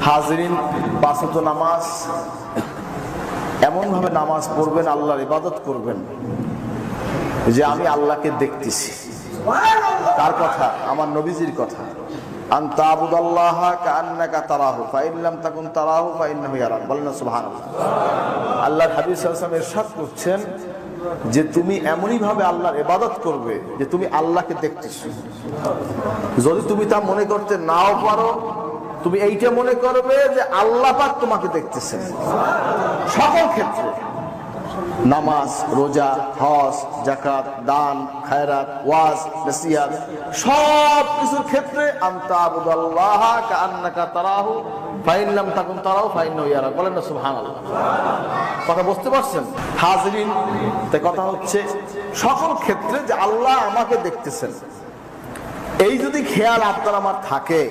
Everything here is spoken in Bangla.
হাজিরিন, পাঁচ ওয়াক্ত নামাজ এমন ভাবে নামাজ পড়বেন, আল্লাহর ইবাদত করবেন যে আমি আল্লাহকে দেখতেছি। কার কথা? আমার নবীজির কথা। আন তা'বুদাল্লাহা কাআন্নাকা তারাহু ফাইন লাম তাকুন তারাহু ফাইন্নাহু ইয়ারাক। বলেন না সুবহানাল্লাহ। আল্লাহর হাবিব সাল্লাল্লাহু আলাইহি ওয়াসাল্লাম ইরশাদ করছেন যে তুমি এমনই ভাবে আল্লাহর ইবাদত করবে যে তুমি আল্লাহকে দেখতেছো। যদি তুমি তা মনে করতে নাও পারো, তুমি এইটা মনে করবে যে আল্লাহ পাক তোমাকে দেখতেছেন সকল ক্ষেত্রে। নামাজ, রোজা, হজ, যাকাত, দান, খায়রাত, ওয়াজ, নসিহত, সব কিছুর ক্ষেত্রে আনতা আবুদাল্লাহ কাআন্নাকা তারাহু ফাইন লাম তাকুন তারাহু ফাইন্নাহু ইয়ারাক। বলেন না সুবহানাল্লাহ। কথা বুঝতে পারছেন হাজিরিন? তাই কথা হচ্ছে সকল ক্ষেত্রে যে আল্লাহ আমাকে দেখতেছেন, এই যদি খেয়াল আপনার আমার থাকে